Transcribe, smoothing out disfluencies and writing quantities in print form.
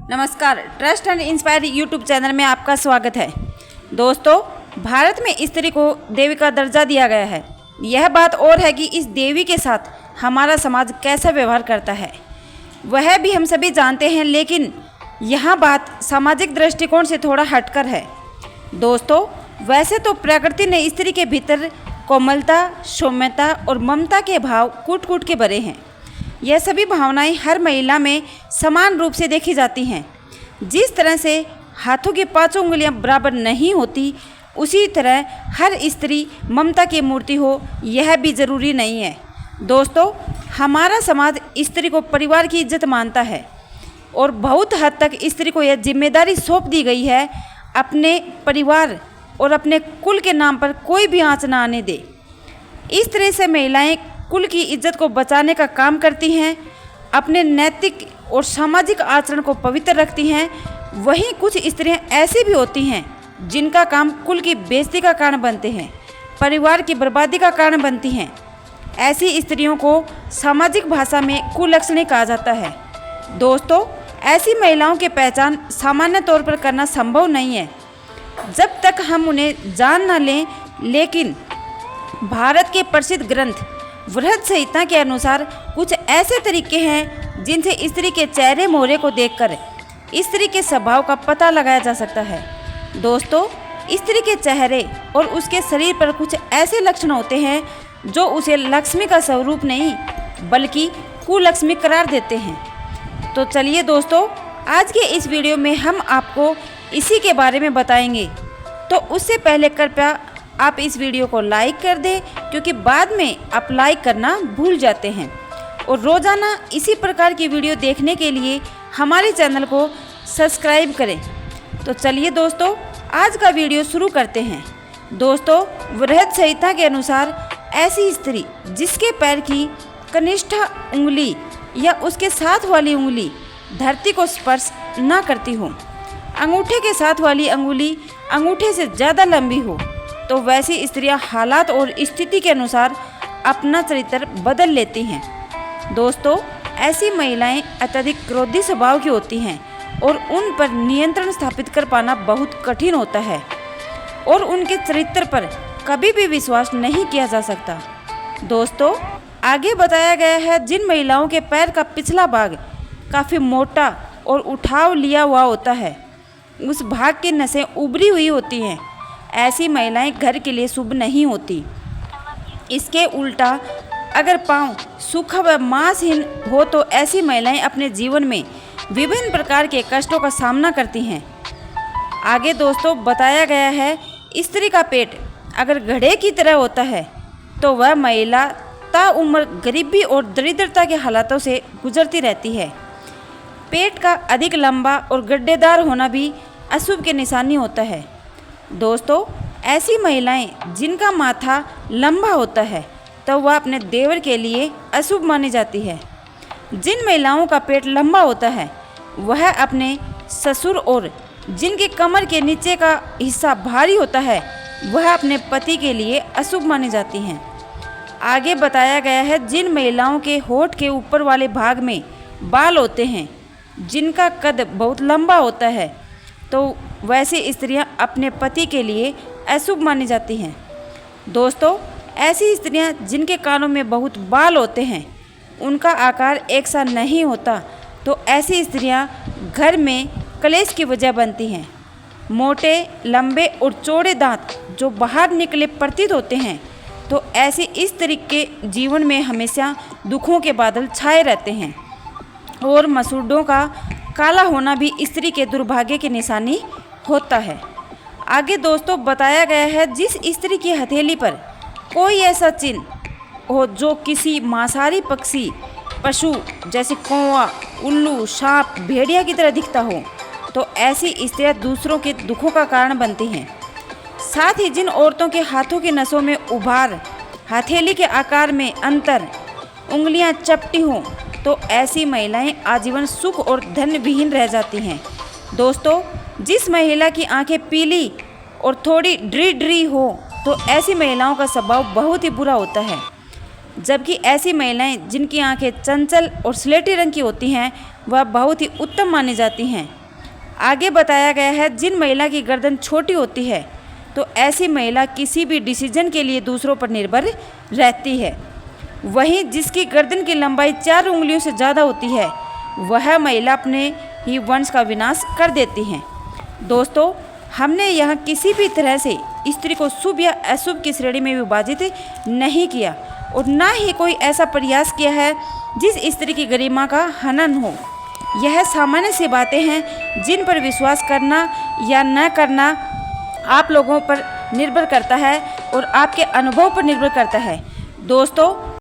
नमस्कार, trust and inspire YouTube channel में आपका स्वागत है। दोस्तों, भारत में स्त्री को देवी का दर्जा दिया गया है। यह बात और है कि इस देवी के साथ हमारा समाज कैसा व्यवहार करता है वह भी हम सभी जानते हैं, लेकिन यहाँ बात सामाजिक दृष्टिकोण से थोड़ा हटकर है। दोस्तों, वैसे तो प्रकृति ने स्त्री के भीतर कोमलता, सौम्यता और ममता के भाव कूट कूट के भरे हैं। यह सभी भावनाएं हर महिला में समान रूप से देखी जाती हैं। जिस तरह से हाथों की पांचों उंगलियां बराबर नहीं होती, उसी तरह हर स्त्री ममता की मूर्ति हो यह भी ज़रूरी नहीं है। दोस्तों, हमारा समाज स्त्री को परिवार की इज्जत मानता है और बहुत हद तक स्त्री को यह जिम्मेदारी सौंप दी गई है, अपने परिवार और अपने कुल के नाम पर कोई भी आँच ना आने दे। इस तरह से महिलाएं कुल की इज्जत को बचाने का काम करती हैं, अपने नैतिक और सामाजिक आचरण को पवित्र रखती हैं। वहीं कुछ स्त्रियां ऐसी भी होती हैं जिनका काम कुल की बेइज्जती का कारण बनते हैं, परिवार की बर्बादी का कारण बनती हैं। ऐसी स्त्रियों को सामाजिक भाषा में कुलक्षणी कहा जाता है। दोस्तों, ऐसी महिलाओं की पहचान सामान्य तौर पर करना संभव नहीं है जब तक हम उन्हें जान न लें, लेकिन भारत के प्रसिद्ध ग्रंथ वृहद संहिता के अनुसार कुछ ऐसे तरीके हैं जिनसे स्त्री के चेहरे मोहरे को देखकर स्त्री के स्वभाव का पता लगाया जा सकता है। दोस्तों, स्त्री के चेहरे और उसके शरीर पर कुछ ऐसे लक्षण होते हैं जो उसे लक्ष्मी का स्वरूप नहीं बल्कि कुलक्ष्मी करार देते हैं। तो चलिए दोस्तों, आज के इस वीडियो में हम आपको इसी के बारे में बताएंगे। तो उससे पहले कृपया आप इस वीडियो को लाइक कर दें, क्योंकि बाद में आप लाइक करना भूल जाते हैं। और रोज़ाना इसी प्रकार की वीडियो देखने के लिए हमारे चैनल को सब्सक्राइब करें। तो चलिए दोस्तों, आज का वीडियो शुरू करते हैं। दोस्तों, वृहद संहिता के अनुसार ऐसी स्त्री जिसके पैर की कनिष्ठ उंगली या उसके साथ वाली उंगली धरती को स्पर्श न करती हो, अंगूठे के साथ वाली अंगुली अंगूठे से ज़्यादा लंबी हो, तो वैसी स्त्रियां हालात और स्थिति के अनुसार अपना चरित्र बदल लेती हैं। दोस्तों, ऐसी महिलाएं अत्यधिक क्रोधी स्वभाव की होती हैं और उन पर नियंत्रण स्थापित कर पाना बहुत कठिन होता है और उनके चरित्र पर कभी भी विश्वास नहीं किया जा सकता। दोस्तों, आगे बताया गया है जिन महिलाओं के पैर का पिछला भाग काफ़ी मोटा और उठाव लिया हुआ होता है, उस भाग की नसें उभरी हुई होती हैं, ऐसी महिलाएं घर के लिए शुभ नहीं होती। इसके उल्टा अगर पाँव सूखा व मांसहीन हो तो ऐसी महिलाएं अपने जीवन में विभिन्न प्रकार के कष्टों का सामना करती हैं। आगे दोस्तों बताया गया है, स्त्री का पेट अगर घड़े की तरह होता है तो वह महिला ताउम्र गरीबी और दरिद्रता के हालातों से गुजरती रहती है। पेट का अधिक लंबा और गड्ढेदार होना भी अशुभ की निशानी होता है। दोस्तों, ऐसी महिलाएं जिनका माथा लंबा होता है तो वह अपने देवर के लिए अशुभ मानी जाती है। जिन महिलाओं का पेट लंबा होता है वह अपने ससुर, और जिनके कमर के नीचे का हिस्सा भारी होता है वह अपने पति के लिए अशुभ मानी जाती हैं। आगे बताया गया है, जिन महिलाओं के होठ के ऊपर वाले भाग में बाल होते हैं, जिनका कद बहुत लंबा होता है, तो वैसी स्त्रियां अपने पति के लिए अशुभ मानी जाती हैं। दोस्तों, ऐसी स्त्रियां जिनके कानों में बहुत बाल होते हैं, उनका आकार एक सा नहीं होता, तो ऐसी स्त्रियां घर में कलेश की वजह बनती हैं। मोटे, लंबे और चौड़े दांत जो बाहर निकले प्रतीत होते हैं, तो ऐसी स्त्री के जीवन में हमेशा दुखों के बादल छाए रहते हैं और मसूड़ों का काला होना भी स्त्री के दुर्भाग्य की निशानी होता है। आगे दोस्तों बताया गया है, जिस स्त्री की हथेली पर कोई ऐसा चिन्ह हो जो किसी मांसाहारी पक्षी पशु जैसे कौवा, उल्लू, सांप, भेड़िया की तरह दिखता हो, तो ऐसी स्त्रियां दूसरों के दुखों का कारण बनती हैं। साथ ही जिन औरतों के हाथों की नसों में उभार, हथेली के आकार में अंतर, उंगलियां चपटी हों, तो ऐसी महिलाएं आजीवन सुख और धन विहीन रह जाती हैं। दोस्तों, जिस महिला की आंखें पीली और थोड़ी ड्री ड्री हो, तो ऐसी महिलाओं का स्वभाव बहुत ही बुरा होता है। जबकि ऐसी महिलाएं जिनकी आंखें चंचल और स्लेटी रंग की होती हैं वह बहुत ही उत्तम मानी जाती हैं। आगे बताया गया है जिन महिला की गर्दन छोटी होती है तो ऐसी महिला किसी भी डिसीजन के लिए दूसरों पर निर्भर रहती है। वहीं जिसकी गर्दन की लंबाई 4 उंगलियों से ज़्यादा होती है वह महिला अपने ही वंश का विनाश कर देती हैं। दोस्तों, हमने यहाँ किसी भी तरह से स्त्री को शुभ या अशुभ की श्रेणी में विभाजित नहीं किया और ना ही कोई ऐसा प्रयास किया है जिस स्त्री की गरिमा का हनन हो। यह सामान्य सी बातें हैं जिन पर विश्वास करना या न करना आप लोगों पर निर्भर करता है और आपके अनुभव पर निर्भर करता है। दोस्तों,